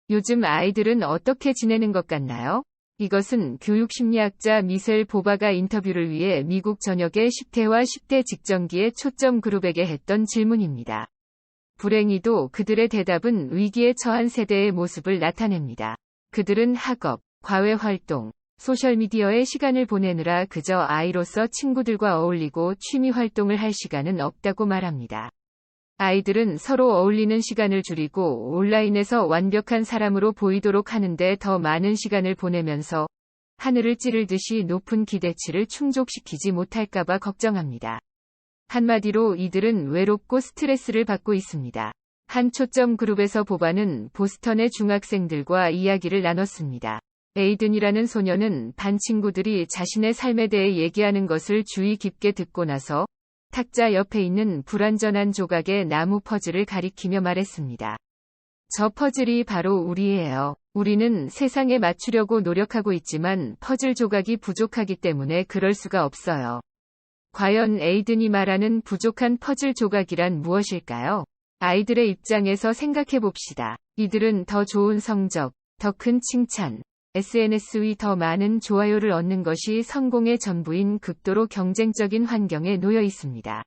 요즘 아이들은 어떻게 지내는 것 같나요? 이것은 교육심리학자 미셀 보바가 인터뷰를 위해 미국 전역의 10대와 10대 직전기의 초점 그룹에게 했던 질문입니다. 불행히도 그들의 대답은 위기에 처한 세대의 모습을 나타냅니다. 그들은 학업, 과외활동, 소셜미디어에 시간을 보내느라 그저 아이로서 친구들과 어울리고 취미활동을 할 시간은 없다고 말합니다. 아이들은 서로 어울리는 시간을 줄이고 온라인에서 완벽한 사람으로 보이도록 하는데 더 많은 시간을 보내면서 하늘을 찌를 듯이 높은 기대치를 충족시키지 못할까봐 걱정합니다. 한마디로 이들은 외롭고 스트레스를 받고 있습니다. 한 초점 그룹에서 보바는 보스턴의 중학생들과 이야기를 나눴습니다. 에이든이라는 소녀는 반 친구들이 자신의 삶에 대해 얘기하는 것을 주의 깊게 듣고 나서 탁자 옆에 있는 불완전한 조각의 나무 퍼즐을 가리키며 말했습니다. 저 퍼즐이 바로 우리예요. 우리는 세상에 맞추려고 노력하고 있지만 퍼즐 조각이 부족하기 때문에 그럴 수가 없어요. 과연 에이든이 말하는 부족한 퍼즐 조각이란 무엇일까요? 아이들의 입장에서 생각해 봅시다. 이들은 더 좋은 성적, 더 큰 칭찬, SNS 위 더 많은 좋아요를 얻는 것이 성공의 전부인 극도로 경쟁적인 환경에 놓여 있습니다.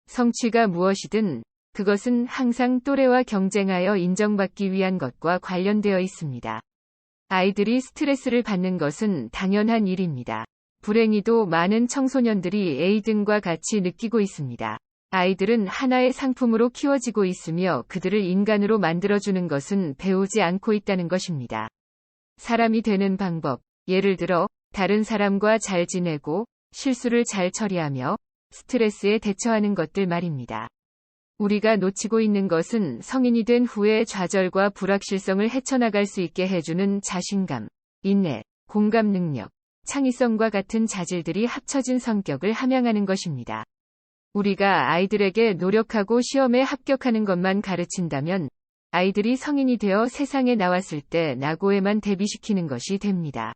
성취가 무엇이든 그것은 항상 또래와 경쟁하여 인정받기 위한 것과 관련되어 있습니다. 아이들이 스트레스를 받는 것은 당연한 일입니다. 불행히도 많은 청소년들이 에이든과 같이 느끼고 있습니다. 아이들은 하나의 상품으로 키워지고 있으며 그들을 인간으로 만들어주는 것은 배우지 않고 있다는 것입니다. 사람이 되는 방법, 예를 들어 다른 사람과 잘 지내고 실수를 잘 처리하며 스트레스에 대처하는 것들 말입니다. 우리가 놓치고 있는 것은 성인이 된 후에 좌절과 불확실성을 헤쳐나갈 수 있게 해주는 자신감, 인내, 공감 능력, 창의성과 같은 자질들이 합쳐진 성격을 함양하는 것입니다. 우리가 아이들에게 노력하고 시험에 합격하는 것만 가르친다면 아이들이 성인이 되어 세상에 나왔을 때 낙오에만 대비시키는 것이 됩니다.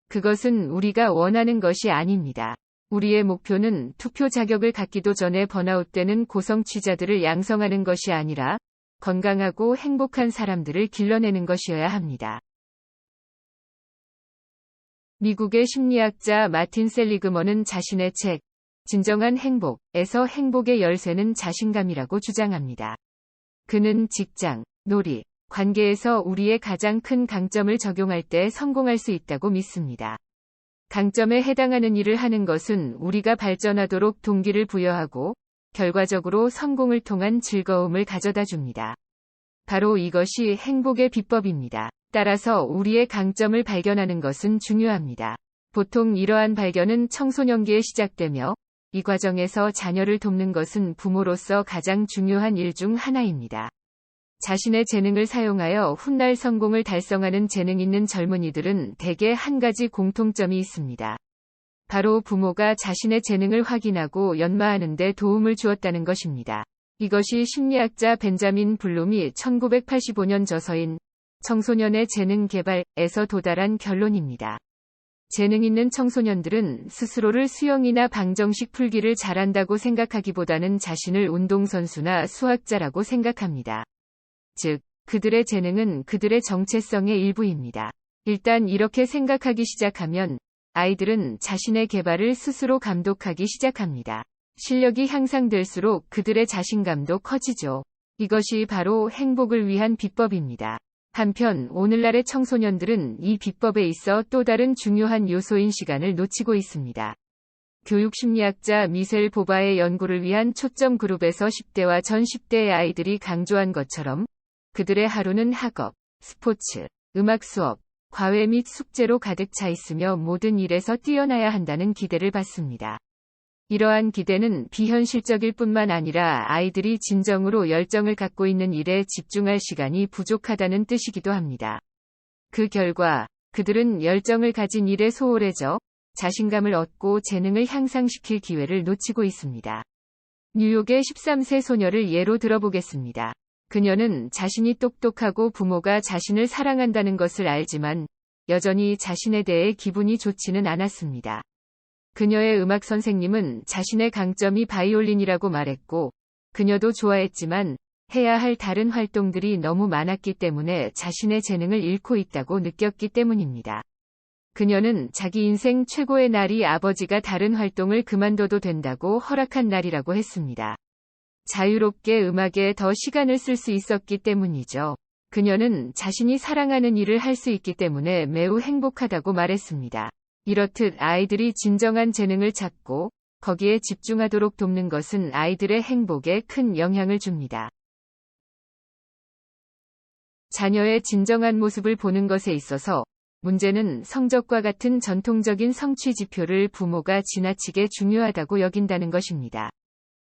그것은 우리가 원하는 것이 아닙니다. 우리의 목표는 투표 자격을 갖기도 전에 번아웃되는 고성취자들을 양성하는 것이 아니라 건강하고 행복한 사람들을 길러내는 것이어야 합니다. 미국의 심리학자 마틴 셀리그먼은 자신의 책, 진정한 행복에서 행복의 열쇠는 자신감이라고 주장합니다. 그는 직장, 놀이, 관계에서 우리의 가장 큰 강점을 적용할 때 성공할 수 있다고 믿습니다. 강점에 해당하는 일을 하는 것은 우리가 발전하도록 동기를 부여하고 결과적으로 성공을 통한 즐거움을 가져다 줍니다. 바로 이것이 행복의 비법입니다. 따라서 우리의 강점을 발견하는 것은 중요합니다. 보통 이러한 발견은 청소년기에 시작되며 이 과정에서 자녀를 돕는 것은 부모로서 가장 중요한 일 중 하나입니다. 자신의 재능을 사용하여 훗날 성공을 달성하는 재능 있는 젊은이들은 대개 한 가지 공통점이 있습니다. 바로 부모가 자신의 재능을 확인하고 연마하는 데 도움을 주었다는 것입니다. 이것이 심리학자 벤자민 블룸이 1985년 저서인 청소년의 재능 개발에서 도달한 결론입니다. 재능 있는 청소년들은 스스로를 수영이나 방정식 풀기를 잘한다고 생각하기보다는 자신을 운동선수나 수학자라고 생각합니다. 즉, 그들의 재능은 그들의 정체성의 일부입니다. 일단 이렇게 생각하기 시작하면 아이들은 자신의 개발을 스스로 감독하기 시작합니다. 실력이 향상될수록 그들의 자신감도 커지죠. 이것이 바로 행복을 위한 비법입니다. 한편 오늘날의 청소년들은 이 비법에 있어 또 다른 중요한 요소인 시간을 놓치고 있습니다. 교육심리학자 미셀 보바의 연구를 위한 초점 그룹에서 10대와 전 10대의 아이들이 강조한 것처럼 그들의 하루는 학업, 스포츠, 음악 수업, 과외 및 숙제로 가득 차 있으며 모든 일에서 뛰어나야 한다는 기대를 받습니다. 이러한 기대는 비현실적일 뿐만 아니라 아이들이 진정으로 열정을 갖고 있는 일에 집중할 시간이 부족하다는 뜻이기도 합니다. 그 결과 그들은 열정을 가진 일에 소홀해져 자신감을 얻고 재능을 향상시킬 기회를 놓치고 있습니다. 뉴욕의 13세 소녀를 예로 들어보겠습니다. 그녀는 자신이 똑똑하고 부모가 자신을 사랑한다는 것을 알지만 여전히 자신에 대해 기분이 좋지는 않았습니다. 그녀의 음악 선생님은 자신의 강점이 바이올린이라고 말했고 그녀도 좋아했지만 해야 할 다른 활동들이 너무 많았기 때문에 자신의 재능을 잃고 있다고 느꼈기 때문입니다. 그녀는 자기 인생 최고의 날이 아버지가 다른 활동을 그만둬도 된다고 허락한 날이라고 했습니다. 자유롭게 음악에 더 시간을 쓸 수 있었기 때문이죠. 그녀는 자신이 사랑하는 일을 할 수 있기 때문에 매우 행복하다고 말했습니다. 이렇듯 아이들이 진정한 재능을 찾고 거기에 집중하도록 돕는 것은 아이들의 행복에 큰 영향을 줍니다. 자녀의 진정한 모습을 보는 것에 있어서 문제는 성적과 같은 전통적인 성취 지표를 부모가 지나치게 중요하다고 여긴다는 것입니다.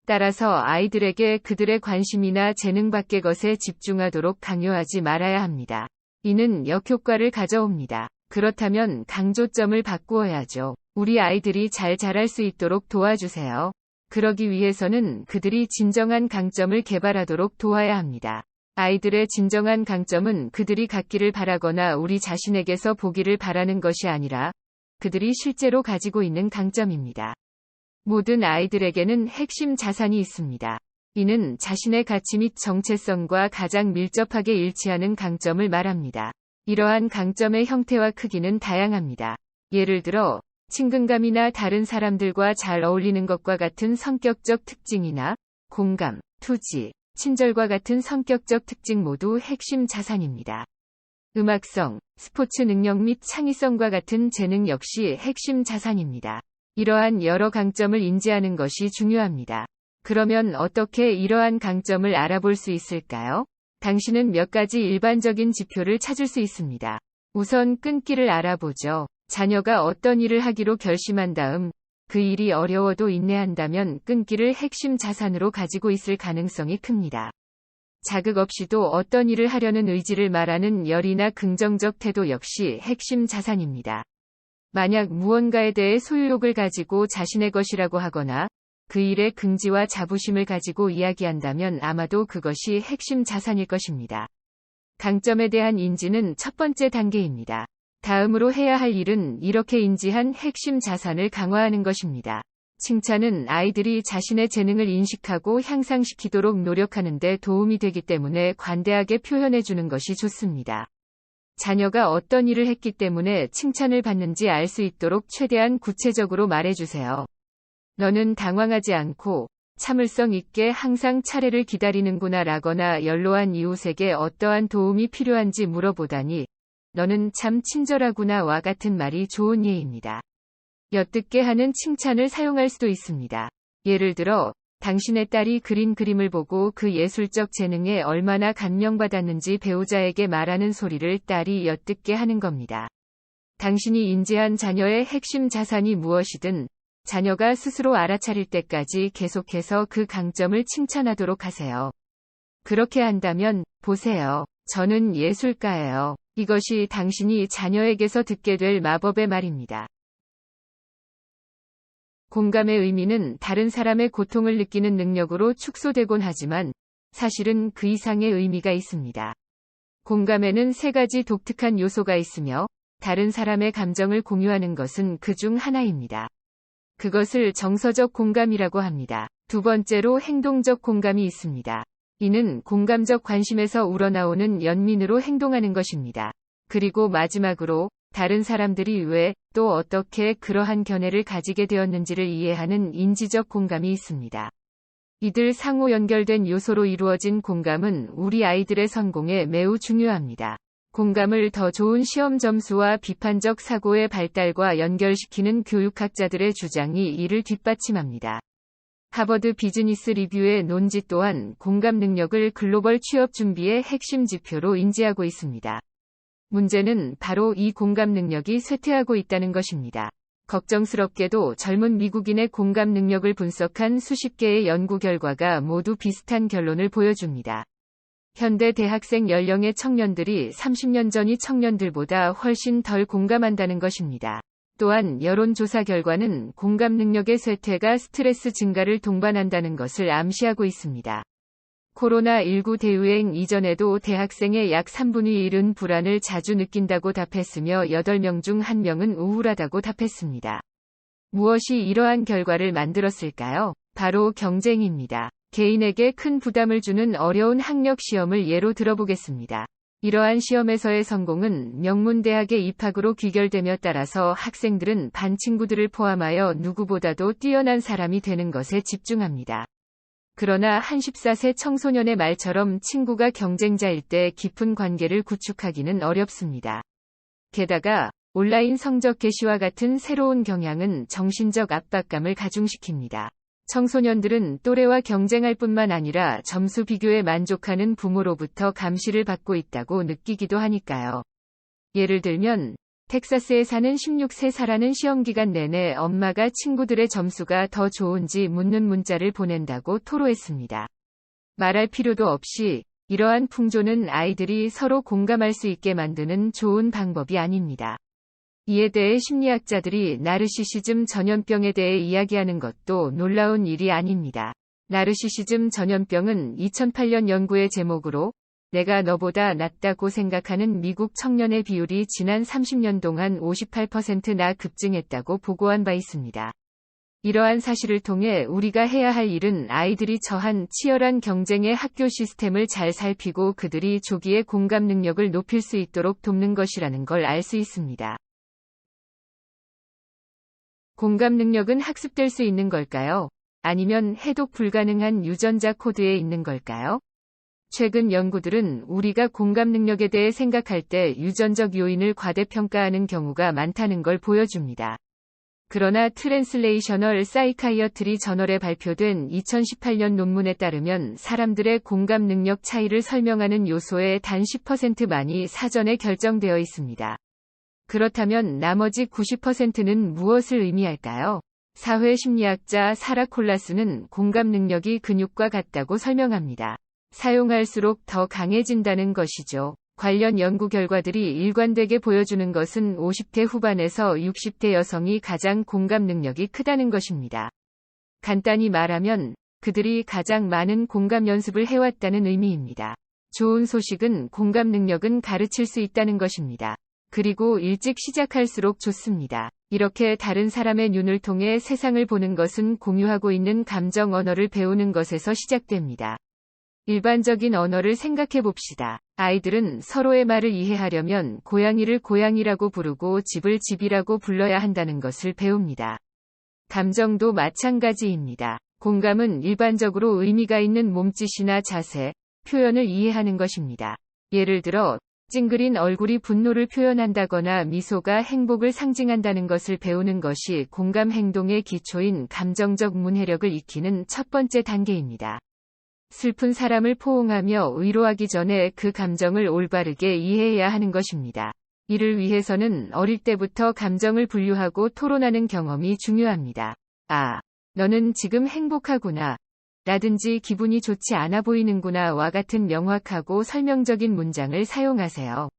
따라서 아이들에게 그들의 관심이나 재능 밖의 것에 집중하도록 강요하지 말아야 합니다. 이는 역효과를 가져옵니다. 그렇다면 강조점을 바꾸어야죠. 우리 아이들이 잘 자랄 수 있도록 도와주세요. 그러기 위해서는 그들이 진정한 강점을 개발하도록 도와야 합니다. 아이들의 진정한 강점은 그들이 갖기를 바라거나 우리 자신에게서 보기를 바라는 것이 아니라 그들이 실제로 가지고 있는 강점입니다. 모든 아이들에게는 핵심 자산이 있습니다. 이는 자신의 가치 및 정체성과 가장 밀접하게 일치하는 강점을 말합니다. 이러한 강점의 형태와 크기는 다양합니다. 예를 들어 친근감이나 다른 사람들과 잘 어울리는 것과 같은 성격적 특징이나 공감, 투지, 친절과 같은 성격적 특징 모두 핵심 자산입니다. 음악성, 스포츠 능력 및 창의성과 같은 재능 역시 핵심 자산입니다. 이러한 여러 강점을 인지하는 것이 중요합니다. 그러면 어떻게 이러한 강점을 알아볼 수 있을까요? 당신은 몇 가지 일반적인 지표를 찾을 수 있습니다. 우선 끈기를 알아보죠. 자녀가 어떤 일을 하기로 결심한 다음 그 일이 어려워도 인내한다면 끈기를 핵심 자산으로 가지고 있을 가능성이 큽니다. 자극 없이도 어떤 일을 하려는 의지를 말하는 열의나 긍정적 태도 역시 핵심 자산입니다. 만약 무언가에 대해 소유욕을 가지고 자신의 것이라고 하거나 그 일에 긍지와 자부심을 가지고 이야기한다면 아마도 그것이 핵심 자산일 것입니다. 강점에 대한 인지는 첫 번째 단계입니다. 다음으로 해야 할 일은 이렇게 인지한 핵심 자산을 강화하는 것입니다. 칭찬은 아이들이 자신의 재능을 인식하고 향상시키도록 노력하는 데 도움이 되기 때문에 관대하게 표현해 주는 것이 좋습니다. 자녀가 어떤 일을 했기 때문에 칭찬을 받는지 알 수 있도록 최대한 구체적으로 말해주세요. 너는 당황하지 않고 참을성 있게 항상 차례를 기다리는구나 라거나 연로한 이웃에게 어떠한 도움이 필요한지 물어보다니 너는 참 친절하구나 와 같은 말이 좋은 예입니다. 엿듣게 하는 칭찬을 사용할 수도 있습니다. 예를 들어 당신의 딸이 그린 그림을 보고 그 예술적 재능에 얼마나 감명받았는지 배우자에게 말하는 소리를 딸이 엿듣게 하는 겁니다. 당신이 인지한 자녀의 핵심 자산이 무엇이든 자녀가 스스로 알아차릴 때까지 계속해서 그 강점을 칭찬하도록 하세요. 그렇게 한다면 보세요. 저는 예술가예요. 이것이 당신이 자녀에게서 듣게 될 마법의 말입니다. 공감의 의미는 다른 사람의 고통을 느끼는 능력으로 축소되곤 하지만 사실은 그 이상의 의미가 있습니다. 공감에는 세 가지 독특한 요소가 있으며 다른 사람의 감정을 공유하는 것은 그 중 하나입니다. 그것을 정서적 공감이라고 합니다. 두 번째로 행동적 공감이 있습니다. 이는 공감적 관심에서 우러나오는 연민으로 행동하는 것입니다. 그리고 마지막으로 다른 사람들이 왜 또 어떻게 그러한 견해를 가지게 되었는지를 이해하는 인지적 공감이 있습니다. 이들 상호 연결된 요소로 이루어진 공감은 우리 아이들의 성공에 매우 중요합니다. 공감을 더 좋은 시험 점수와 비판적 사고의 발달과 연결시키는 교육학자들의 주장이 이를 뒷받침합니다. 하버드 비즈니스 리뷰의 논지 또한 공감 능력을 글로벌 취업 준비의 핵심 지표로 인지하고 있습니다. 문제는 바로 이 공감 능력이 쇠퇴하고 있다는 것입니다. 걱정스럽게도 젊은 미국인의 공감 능력을 분석한 수십 개의 연구 결과가 모두 비슷한 결론을 보여줍니다. 현대 대학생 연령의 청년들이 30년 전의 청년들보다 훨씬 덜 공감한다는 것입니다. 또한 여론조사 결과는 공감 능력의 쇠퇴가 스트레스 증가를 동반한다는 것을 암시하고 있습니다. 코로나19 대유행 이전에도 대학생의 약 3분의 1은 불안을 자주 느낀다고 답했으며 8명 중 1명은 우울하다고 답했습니다. 무엇이 이러한 결과를 만들었을까요? 바로 경쟁입니다. 개인에게 큰 부담을 주는 어려운 학력 시험을 예로 들어보겠습니다. 이러한 시험에서의 성공은 명문대학의 입학으로 귀결됨에 따라서 학생들은 반 친구들을 포함하여 누구보다도 뛰어난 사람이 되는 것에 집중합니다. 그러나 한 14세 청소년의 말처럼 친구가 경쟁자일 때 깊은 관계를 구축하기는 어렵습니다. 게다가 온라인 성적 게시와 같은 새로운 경향은 정신적 압박감을 가중시킵니다. 청소년들은 또래와 경쟁할 뿐만 아니라 점수 비교에 만족하는 부모로부터 감시를 받고 있다고 느끼기도 하니까요. 예를 들면 텍사스에 사는 16세 사라는 시험기간 내내 엄마가 친구들의 점수가 더 좋은지 묻는 문자를 보낸다고 토로했습니다. 말할 필요도 없이 이러한 풍조는 아이들이 서로 공감할 수 있게 만드는 좋은 방법이 아닙니다. 이에 대해 심리학자들이 나르시시즘 전염병에 대해 이야기하는 것도 놀라운 일이 아닙니다. 나르시시즘 전염병은 2008년 연구의 제목으로 내가 너보다 낫다고 생각하는 미국 청년의 비율이 지난 30년 동안 58%나 급증했다고 보고한 바 있습니다. 이러한 사실을 통해 우리가 해야 할 일은 아이들이 처한 치열한 경쟁의 학교 시스템을 잘 살피고 그들이 조기에 공감 능력을 높일 수 있도록 돕는 것이라는 걸 알 수 있습니다. 공감 능력은 학습될 수 있는 걸까요? 아니면 해독 불가능한 유전자 코드에 있는 걸까요? 최근 연구들은 우리가 공감 능력에 대해 생각할 때 유전적 요인을 과대평가하는 경우가 많다는 걸 보여줍니다. 그러나 트랜슬레이셔널 사이카이어트리 저널에 발표된 2018년 논문에 따르면 사람들의 공감 능력 차이를 설명하는 요소의 단 10%만이 사전에 결정되어 있습니다. 그렇다면 나머지 90%는 무엇을 의미할까요? 사회심리학자 사라 콜라스는 공감 능력이 근육과 같다고 설명합니다. 사용할수록 더 강해진다는 것이죠. 관련 연구 결과들이 일관되게 보여주는 것은 50대 후반에서 60대 여성이 가장 공감 능력이 크다는 것입니다. 간단히 말하면 그들이 가장 많은 공감 연습을 해왔다는 의미입니다. 좋은 소식은 공감 능력은 가르칠 수 있다는 것입니다. 그리고 일찍 시작할수록 좋습니다. 이렇게 다른 사람의 눈을 통해 세상을 보는 것은 공유하고 있는 감정 언어를 배우는 것에서 시작됩니다. 일반적인 언어를 생각해 봅시다. 아이들은 서로의 말을 이해하려면 고양이를 고양이라고 부르고 집을 집이라고 불러야 한다는 것을 배웁니다. 감정도 마찬가지입니다. 공감은 일반적으로 의미가 있는 몸짓이나 자세, 표현을 이해하는 것입니다. 예를 들어, 찡그린 얼굴이 분노를 표현한다거나 미소가 행복을 상징한다는 것을 배우는 것이 공감 행동의 기초인 감정적 문해력을 익히는 첫 번째 단계입니다. 슬픈 사람을 포옹하며 위로하기 전에 그 감정을 올바르게 이해해야 하는 것입니다. 이를 위해서는 어릴 때부터 감정을 분류하고 토론하는 경험이 중요합니다. 아, 너는 지금 행복하구나. 라든지 기분이 좋지 않아 보이는구나 와 같은 명확하고 설명적인 문장을 사용하세요.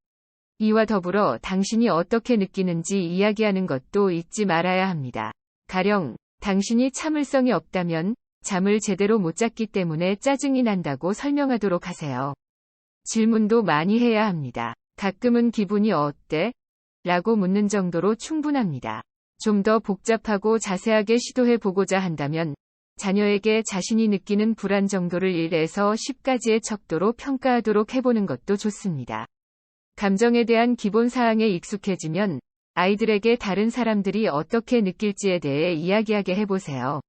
이와 더불어 당신이 어떻게 느끼는지 이야기하는 것도 잊지 말아야 합니다. 가령, 당신이 참을성이 없다면, 잠을 제대로 못 잤기 때문에 짜증이 난다고 설명하도록 하세요. 질문도 많이 해야 합니다. 가끔은 기분이 어때? 라고 묻는 정도로 충분합니다. 좀 더 복잡하고 자세하게 시도해 보고자 한다면 자녀에게 자신이 느끼는 불안 정도를 1에서 10까지의 척도로 평가하도록 해보는 것도 좋습니다. 감정에 대한 기본 사항에 익숙해지면 아이들에게 다른 사람들이 어떻게 느낄지에 대해 이야기하게 해보세요.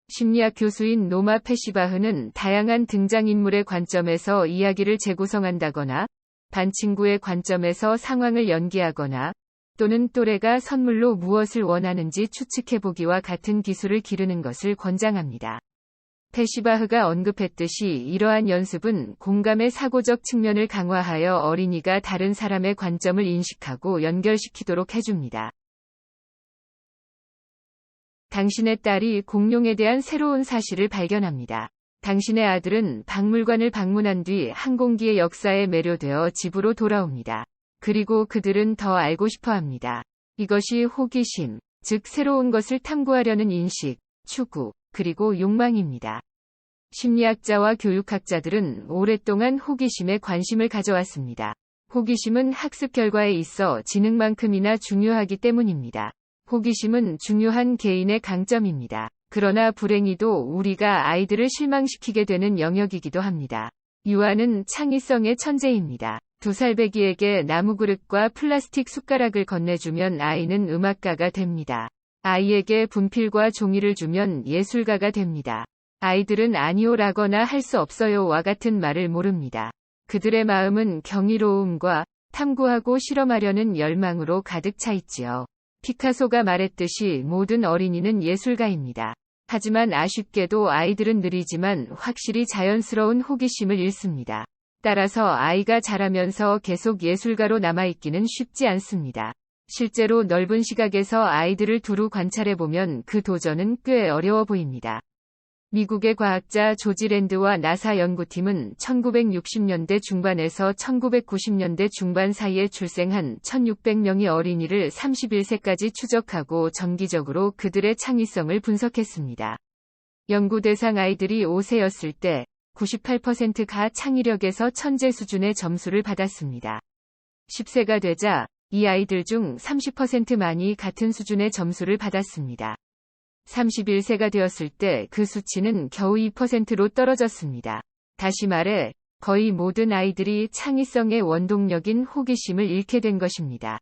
심리학 교수인 노마 페시바흐는 다양한 등장인물의 관점에서 이야기를 재구성한다거나 반 친구의 관점에서 상황을 연기하거나 또는 또래가 선물로 무엇을 원하는지 추측해보기와 같은 기술을 기르는 것을 권장합니다. 페시바흐가 언급했듯이 이러한 연습은 공감의 사고적 측면을 강화하여 어린이가 다른 사람의 관점을 인식하고 연결시키도록 해줍니다. 당신의 딸이 공룡에 대한 새로운 사실을 발견합니다. 당신의 아들은 박물관을 방문한 뒤 항공기의 역사에 매료되어 집으로 돌아옵니다. 그리고 그들은 더 알고 싶어 합니다. 이것이 호기심, 즉 새로운 것을 탐구하려는 인식, 추구, 그리고 욕망입니다. 심리학자와 교육학자들은 오랫동안 호기심에 관심을 가져왔습니다. 호기심은 학습 결과에 있어 지능만큼이나 중요하기 때문입니다. 호기심은 중요한 개인의 강점입니다. 그러나 불행히도 우리가 아이들을 실망시키게 되는 영역이기도 합니다. 유아는 창의성의 천재입니다. 2살 배기에게 나무 그릇과 플라스틱 숟가락을 건네주면 아이는 음악가가 됩니다. 아이에게 분필과 종이를 주면 예술가가 됩니다. 아이들은 아니오라거나 할 수 없어요와 같은 말을 모릅니다. 그들의 마음은 경이로움과 탐구하고 실험하려는 열망으로 가득 차 있지요. 피카소가 말했듯이 모든 어린이는 예술가입니다. 하지만 아쉽게도 아이들은 느리지만 확실히 자연스러운 호기심을 잃습니다. 따라서 아이가 자라면서 계속 예술가로 남아있기는 쉽지 않습니다. 실제로 넓은 시각에서 아이들을 두루 관찰해보면 그 도전은 꽤 어려워 보입니다. 미국의 과학자 조지 랜드와 나사 연구팀은 1960년대 중반에서 1990년대 중반 사이에 출생한 1600명의 어린이를 31세까지 추적하고 정기적으로 그들의 창의성을 분석했습니다. 연구 대상 아이들이 5세였을 때 98%가 창의력에서 천재 수준의 점수를 받았습니다. 10세가 되자 이 아이들 중 30%만이 같은 수준의 점수를 받았습니다. 31세가 되었을 때 그 수치는 겨우 2%로 떨어졌습니다. 다시 말해, 거의 모든 아이들이 창의성의 원동력인 호기심을 잃게 된 것입니다.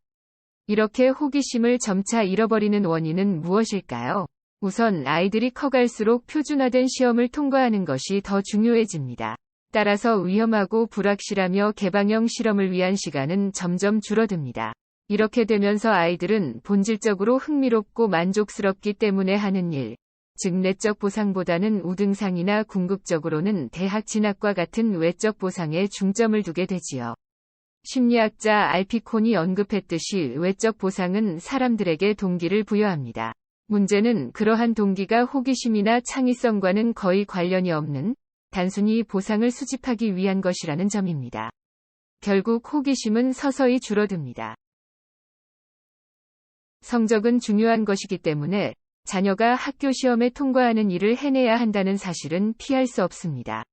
이렇게 호기심을 점차 잃어버리는 원인은 무엇일까요? 우선 아이들이 커갈수록 표준화된 시험을 통과하는 것이 더 중요해집니다. 따라서 위험하고 불확실하며 개방형 실험을 위한 시간은 점점 줄어듭니다. 이렇게 되면서 아이들은 본질적으로 흥미롭고 만족스럽기 때문에 하는 일, 즉 내적 보상보다는 우등상이나 궁극적으로는 대학 진학과 같은 외적 보상에 중점을 두게 되지요. 심리학자 알피콘이 언급했듯이 외적 보상은 사람들에게 동기를 부여합니다. 문제는 그러한 동기가 호기심이나 창의성과는 거의 관련이 없는 단순히 보상을 수집하기 위한 것이라는 점입니다. 결국 호기심은 서서히 줄어듭니다. 성적은 중요한 것이기 때문에 자녀가 학교 시험에 통과하는 일을 해내야 한다는 사실은 피할 수 없습니다.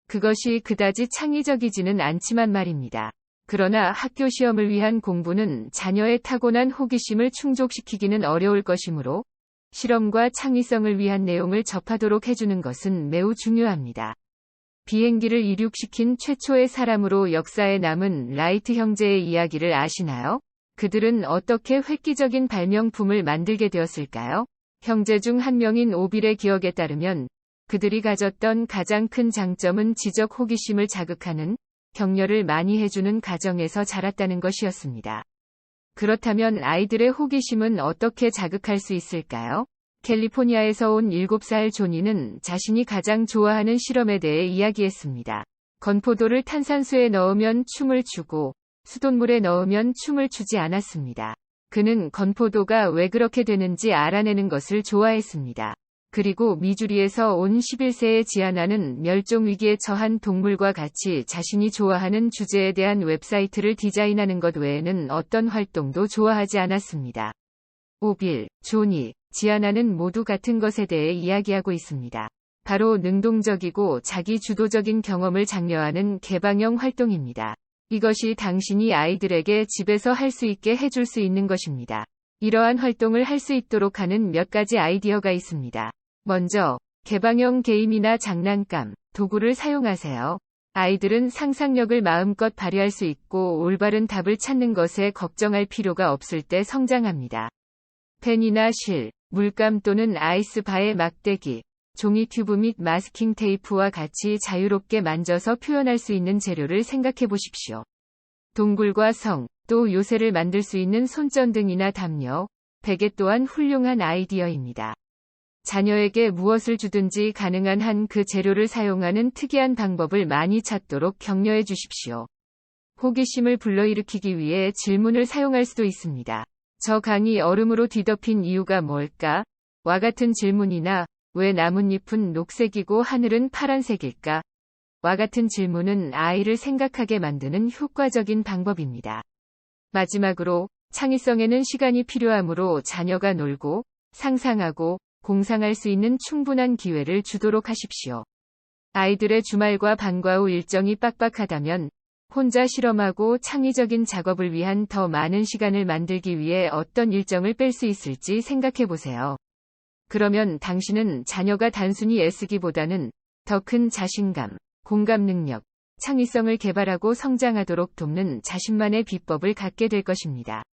그것이 그다지 창의적이지는 않지만 말입니다. 그러나 학교 시험을 위한 공부는 자녀의 타고난 호기심을 충족시키기는 어려울 것이므로 실험과 창의성을 위한 내용을 접하도록 해주는 것은 매우 중요합니다. 비행기를 이륙시킨 최초의 사람으로 역사에 남은 라이트 형제의 이야기를 아시나요? 그들은 어떻게 획기적인 발명품을 만들게 되었을까요? 형제 중 한 명인 오빌의 기억에 따르면 그들이 가졌던 가장 큰 장점은 지적 호기심을 자극하는 격려를 많이 해주는 가정에서 자랐다는 것이었습니다. 그렇다면 아이들의 호기심은 어떻게 자극할 수 있을까요? 캘리포니아에서 온 7살 조니는 자신이 가장 좋아하는 실험에 대해 이야기했습니다. 건포도를 탄산수에 넣으면 춤을 추고 수돗물에 넣으면 춤을 추지 않았습니다. 그는 건포도가 왜 그렇게 되는지 알아내는 것을 좋아했습니다. 그리고 미주리에서 온 11세의 지아나는 멸종위기에 처한 동물과 같이 자신이 좋아하는 주제에 대한 웹사이트를 디자인하는 것 외에는 어떤 활동도 좋아하지 않았습니다. 오빌, 조니, 지아나는 모두 같은 것에 대해 이야기하고 있습니다. 바로 능동적이고 자기 주도적인 경험을 장려하는 개방형 활동입니다. 이것이 당신이 아이들에게 집에서 할 수 있게 해줄 수 있는 것입니다. 이러한 활동을 할 수 있도록 하는 몇 가지 아이디어가 있습니다. 먼저, 개방형 게임이나 장난감, 도구를 사용하세요. 아이들은 상상력을 마음껏 발휘할 수 있고 올바른 답을 찾는 것에 걱정할 필요가 없을 때 성장합니다. 펜이나 실, 물감 또는 아이스바의 막대기, 종이 튜브 및 마스킹 테이프와 같이 자유롭게 만져서 표현할 수 있는 재료를 생각해 보십시오. 동굴과 성, 또 요새를 만들 수 있는 손전등이나 담요, 베개 또한 훌륭한 아이디어입니다. 자녀에게 무엇을 주든지 가능한 한 그 재료를 사용하는 특이한 방법을 많이 찾도록 격려해 주십시오. 호기심을 불러일으키기 위해 질문을 사용할 수도 있습니다. 저 강이 얼음으로 뒤덮인 이유가 뭘까? 와 같은 질문이나 왜 나뭇잎은 녹색이고 하늘은 파란색일까? 와 같은 질문은 아이를 생각하게 만드는 효과적인 방법입니다. 마지막으로, 창의성에는 시간이 필요하므로 자녀가 놀고, 상상하고, 공상할 수 있는 충분한 기회를 주도록 하십시오. 아이들의 주말과 방과 후 일정이 빡빡하다면, 혼자 실험하고 창의적인 작업을 위한 더 많은 시간을 만들기 위해 어떤 일정을 뺄 수 있을지 생각해 보세요. 그러면 당신은 자녀가 단순히 애쓰기보다는 더 큰 자신감, 공감 능력, 창의성을 개발하고 성장하도록 돕는 자신만의 비법을 갖게 될 것입니다.